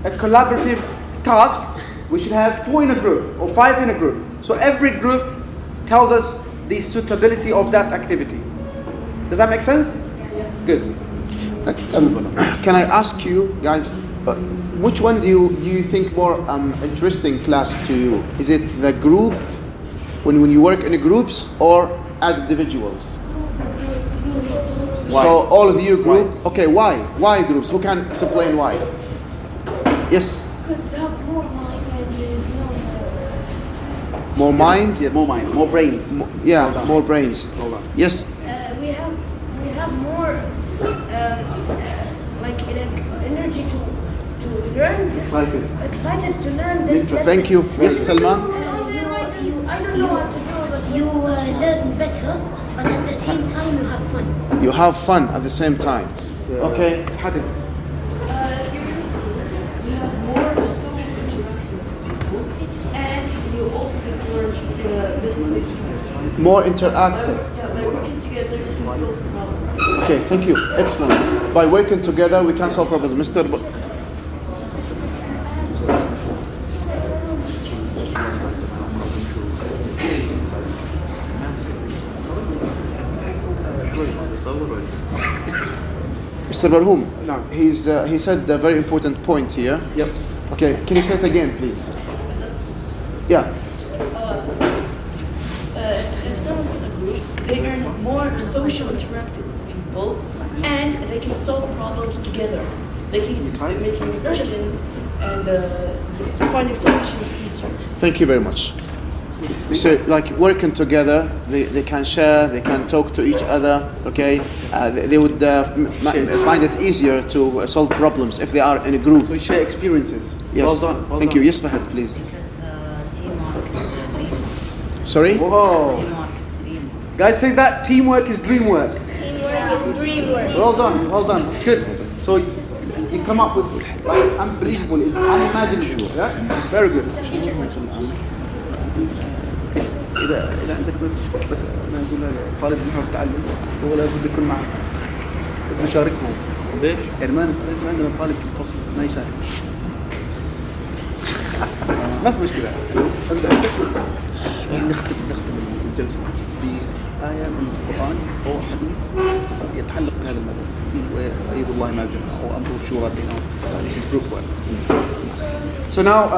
a collaborative task, we should have 4 in a group or 5 in a group. So every group tells us the suitability of that activity. Does that make sense? Yeah. Good. Can I ask you guys, which one do you think more interesting class to you? Is it the group, when you work in groups, or as individuals? Why? So all of you group. Why? Okay, why? Why groups? Who can explain why? Yes. Because they have more mind and there is no. More mind. Yeah, more mind, more brains. More brains. Hold on. Yes. learn. Excited. Excited to learn this lesson. Thank you. Yes, Salman. I don't know what to do, but You learn better, but at the same time you have fun. You have fun at the same time. Okay. Excited. You have more social interaction with people, and you also get to learn in a best way. More interactive. Yeah, by working together, you can solve problems. Okay, thank you. Excellent. By working together, we can solve problems. Mr. Mr. Barhoum, No. he said a very important point here. Yep. Okay, can you say it again, please? Yeah. If someone's in a group, they earn more social interactive with people, and they can solve problems together. They can making questions and finding solutions easier. Thank you very much. So, like working together, they can share, they can talk to each other. Okay, they would find it easier to solve problems if they are in a group. So we share experiences. Yes. Well done. Well Thank done. you. Yes, Fahad, please. Because teamwork is dream. Sorry. Whoa. Teamwork is dream. Guys, say that teamwork is dream work. Teamwork is dream work. Well done. Well done. That's good. So you come up with like unbelievable, unimaginable. Yeah. Very good. إذا عندك بس أنا أقول طالب يحب يتعلم هو لا بد يكون معنا نشاركهم ليش؟ يعني ما عندنا طالب في الفصل ما يشارك ما في مشكلة نختم الجلسة بآية من القرآن أو حديث يتعلق بهذا الموضوع في ويد الله ما جمع أو أمر شورى بينهم. This is group work. So now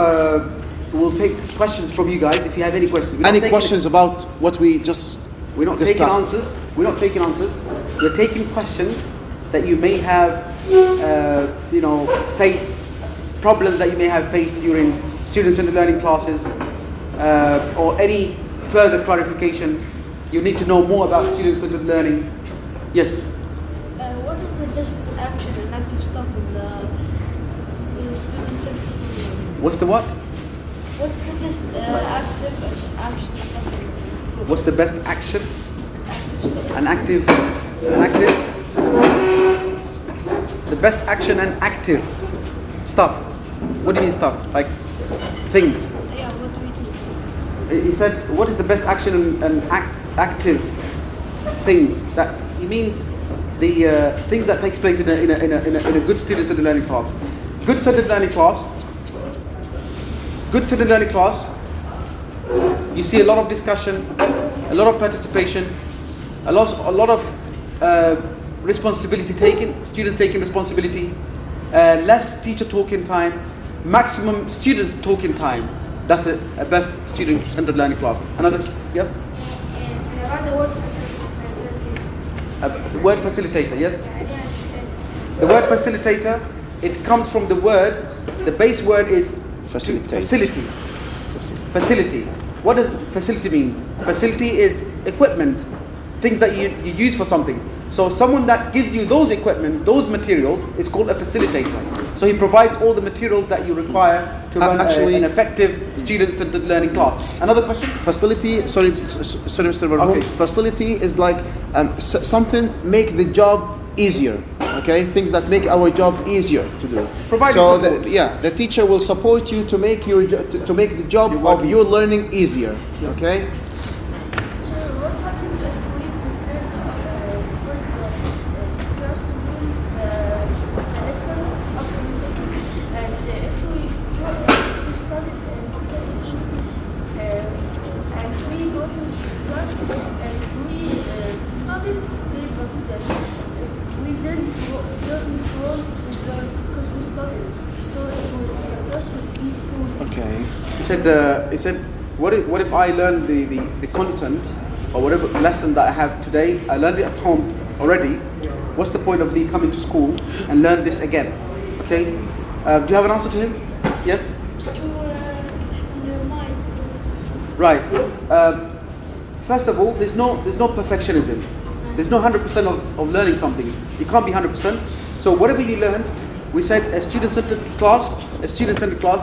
we'll take questions from you guys if you have any questions. Any questions about what we just We're not discussed? taking answers. We're not taking answers. We're taking questions that you may have, faced, problems that you may have faced during students in the learning classes, or any further clarification. You need to know more about students in the learning. Yes. What is the best action and active stuff in the student-centered learning? What's the what? What's the best active and action stuff in the group? What's the best action? Active stuff. An active. The best action and active stuff. What do you mean stuff? Like things. Yeah, what do we do? He said, what is the best action and active things? That he means the things that takes place in a good student-centered learning class. Good student learning class. You see a lot of discussion, a lot of participation, a lot of responsibility taken. Students taking responsibility. Less teacher talking time. Maximum students talking time. That's a best student-centered learning class. Another, yep. Yes, about the word facilitator. The word facilitator, yes. I didn't understand. The word facilitator, it comes from the word. The base word is facility. Facility. What does facility means? Facility is equipment, things that you use for something. So someone that gives you those equipments, those materials, is called a facilitator. So he provides all the materials that you require to run an effective student-centered learning class. Another question? Facility, sorry Mr. Barhoum. Okay. Facility is like something make the job easier. Okay, things that make our job easier to do. Providing so support. the teacher will support you to make your to make the job of your learning easier. Okay. So what happened if we prepared first classroom, the lesson after we take it, and if we studied and we go to class and we studied, but we didn't want to learn because we studied, so the class would be cool. Okay. He said, what if I learn the content or whatever lesson that I have today, I learned it at home already. What's the point of me coming to school and learn this again? Okay. Do you have an answer to him? Yes. To your mind. Right. First of all, there's no perfectionism. There's no 100% of learning something. You can't be 100%. So whatever you learn, we said a student-centered class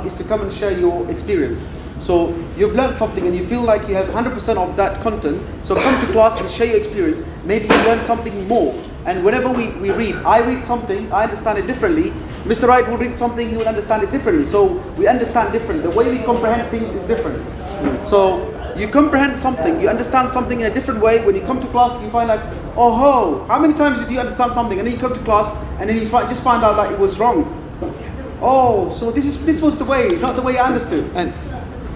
is to come and share your experience. So you've learned something and you feel like you have 100% of that content, so come to class and share your experience. Maybe you learn something more. And whenever we read, I read something, I understand it differently. Mr. Wright will read something, he will understand it differently. So we understand differently. The way we comprehend things is different. So you comprehend something, you understand something in a different way. When you come to class, you find like, oh, how many times did you understand something? And then you come to class and then you just find out that it was wrong. Oh, so this was the way, not the way I understood.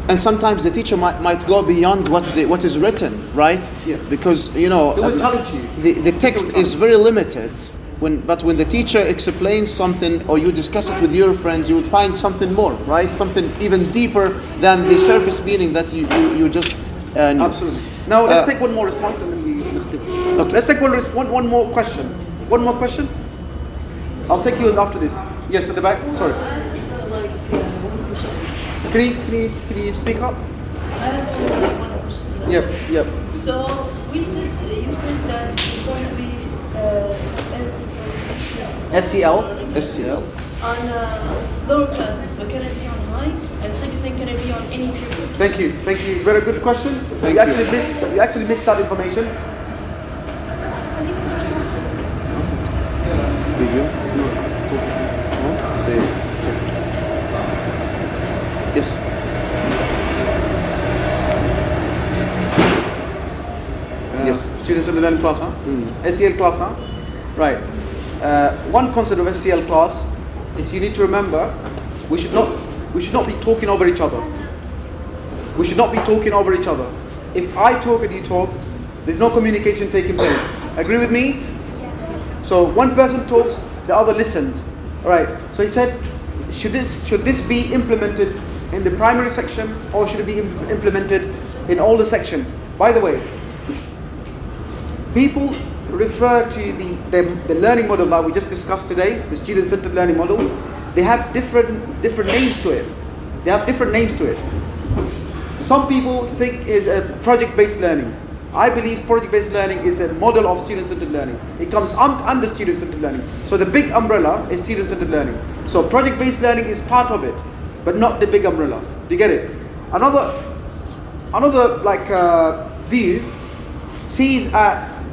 And sometimes the teacher might go beyond what is written, right? Yeah. Because, you know, they will challenge you. The text is very limited. But when the teacher explains something or you discuss it with your friends, you would find something more, right? Something even deeper than the surface meaning that you just knew. Absolutely. Now let's take one more response and then we okay. Let's take one more question. One more question? I'll take yours after this. Yes, at the back. Sorry. Can you speak up? Yep. So you said that it's going to be SCL on lower classes, but can it be on high? And second thing, can it be on any period? Thank you. Very good question. You actually missed that information. video. Yes. Yes. Students in the learning class, huh? SCL class, huh? Right. One concept of SCL class is you need to remember we should not be talking over each other. We should not be talking over each other. If I talk and you talk, there's no communication taking place. Agree with me? So one person talks, the other listens. All right. So he said, should this be implemented in the primary section or should it be implemented in all the sections? By the way, people refer to the learning model that we just discussed today, the student-centered learning model. They have different names to it. Some people think is a project-based learning. I believe project-based learning is a model of student-centered learning. It comes under student-centered learning. So the big umbrella is student-centered learning. So project-based learning is part of it, but not the big umbrella. Do you get it? Another view sees as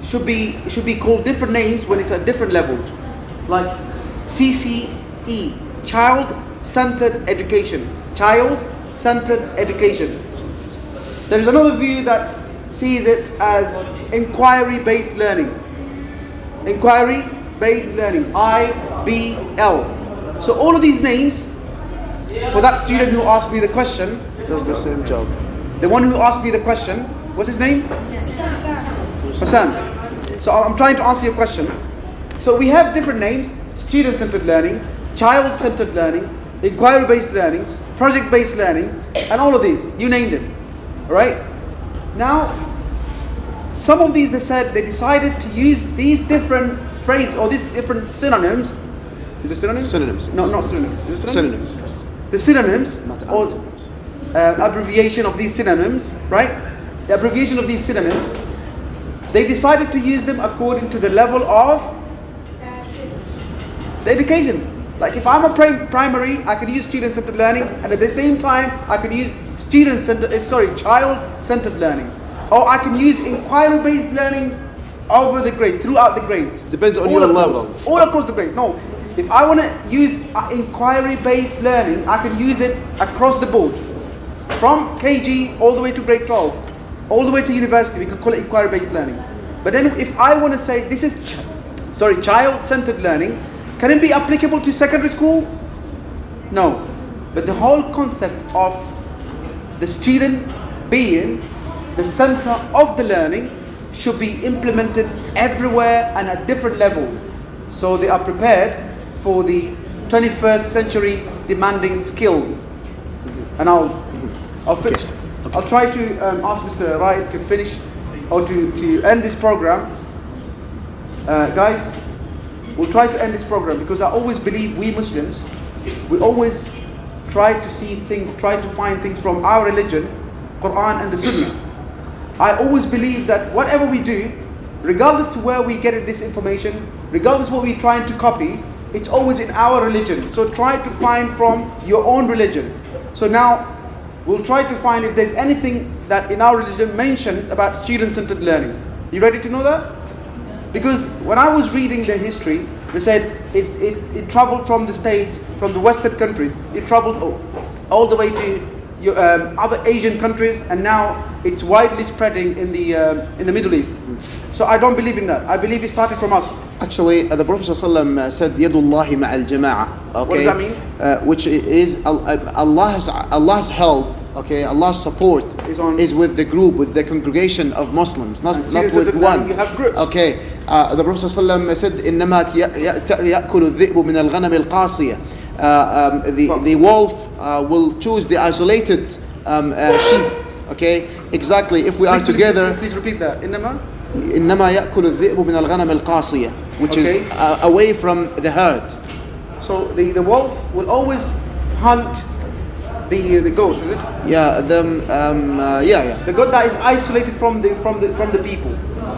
should be called different names when it's at different levels, like CCE, child-centered education. Child-centered education. There is another view that sees it as inquiry-based learning. Inquiry-based learning, IBL. So all of these names, for that student who asked me the question, does the same job. The one who asked me the question, what's his name? Hassan. So I'm trying to answer your question. So we have different names: student-centered learning, child-centered learning, inquiry-based learning, project-based learning, and all of these. You named it. All right? Now, some of these they decided to use these different phrases or these different synonyms. Is it synonyms? Synonyms. No, not synonyms. Synonyms. Yes. The synonyms, not or antonyms. Abbreviation of these synonyms, right? The abbreviation of these synonyms. They decided to use them according to the level of the education. Like if I'm a primary, I can use student-centered learning, and at the same time, I can use child-centered learning. Or I can use inquiry-based learning over the grades, throughout the grades. Depends on your level. All across the grade. No, if I want to use inquiry-based learning, I can use it across the board. From KG all the way to grade 12. All the way to university, we can call it inquiry-based learning. But then if I want to say this is child-centered learning, can it be applicable to secondary school? No. But the whole concept of the student being the center of the learning should be implemented everywhere and at different levels. So they are prepared for the 21st century demanding skills. And I'll finish. Okay. I'll try to ask Mr. Wright to finish or to end this program. Guys, we'll try to end this program because I always believe we Muslims, we always try to see things, try to find things from our religion, Quran and the Sunnah. I always believe that whatever we do, regardless to where we get this information, regardless what we're trying to copy, it's always in our religion. So try to find from your own religion. So now we'll try to find if there's anything that in our religion mentions about student-centered learning. You ready to know that? Because when I was reading the history, they said it traveled from the stage, from the Western countries. It traveled all the way to other Asian countries, and now it's widely spreading in the Middle East. So I don't believe in that. I believe it started from us. Actually, the Prophet ﷺ said, "Yadullahi ma'al jama'a." Okay, what does that mean? Which is Allah's help. Okay, Allah's support is with the group, with the congregation of Muslims, not with one. You have groups. Okay, the Prophet ﷺ said, "إنما يأكل الذئب من الغنم القاصية." The wolf will choose the isolated sheep. Okay, exactly. If we are together. Please repeat that. إنما يأكل الذئب من الغنم القاصية, which is away from the herd. So the wolf will always hunt the goat, is it? Yeah, the goat that is isolated from the people.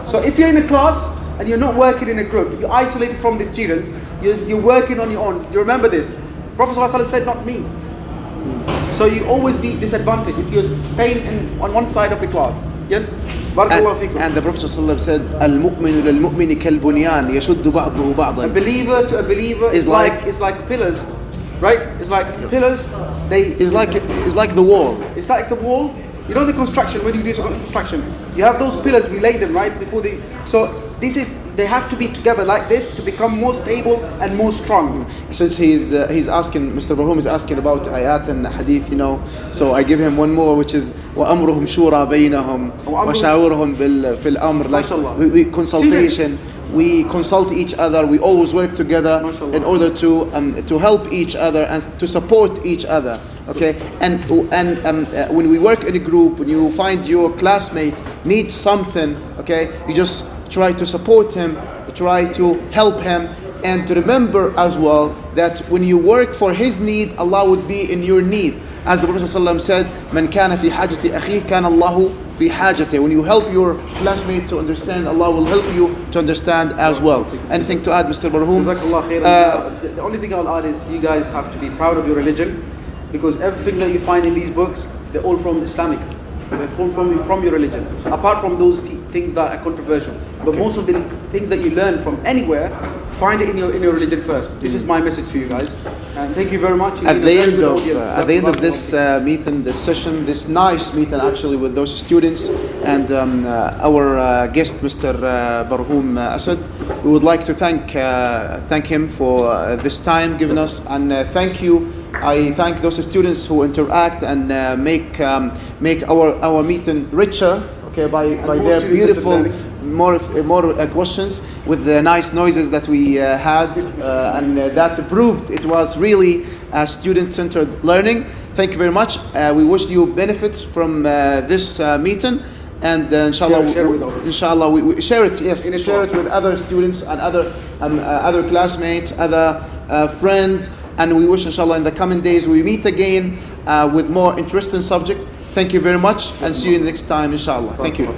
So if you're in a class and you're not working in a group, you're isolated from the students, you're working on your own. Do you remember this? Prophet ﷺ said, not me. So you always be disadvantaged if you're staying on one side of the class. Yes? And the Prophet ﷺ said, "Al-mu'minu lil-mu'mini kal-bunyan yashuddu ba'duhu ba'dan." A believer to a believer is like pillars, right? It's like pillars. It's like the wall. It's like the wall. You know the construction, when you do construction, you have those pillars, we lay them right before they have to be together like this to become more stable and more strong. Since he's asking, Mr. Barhum is asking about ayat and hadith, so I give him one more, which is وَأَمْرُهُمْ شُورَى بَيْنَهُمْ وَشَاوِرْهُمْ فِي الْأَمْرِ. Like we consultation. We consult each other. We always work together in order to help each other and to support each other. Okay, and when we work in a group, when you find your classmate needs something, okay, you just try to support him, try to help him, and to remember as well that when you work for his need, Allah would be in your need. As the Prophet ﷺ said, "Man kana fi hajati akhihi kana Allahu fi hajati." When you help your classmate to understand, Allah will help you to understand as well. Anything to add, Mr. Barhum? The only thing I'll add is you guys have to be proud of your religion, because everything that you find in these books, they're all from Islamics. They're from your religion. Apart from those things that are controversial. But most of the things that you learn from anywhere, find it in your religion first. This is my message for you guys. And thank you very much. At the end of this meeting, this session, this nice meeting actually with those students and our guest, Mr. Barhum Asad, we would like to thank him for this time given us, and thank you. I thank those students who interact and make our meeting richer, okay, by their beautiful more questions with the nice noises that we had, and that proved it was really student-centered learning. Thank you very much. We wish you benefits from this meeting, and inshallah we share it. Yes, share it with other students and other classmates, other friends. And we wish, inshallah, in the coming days we meet again with more interesting subject. Thank you very much, and see you next time, inshallah. Thank you.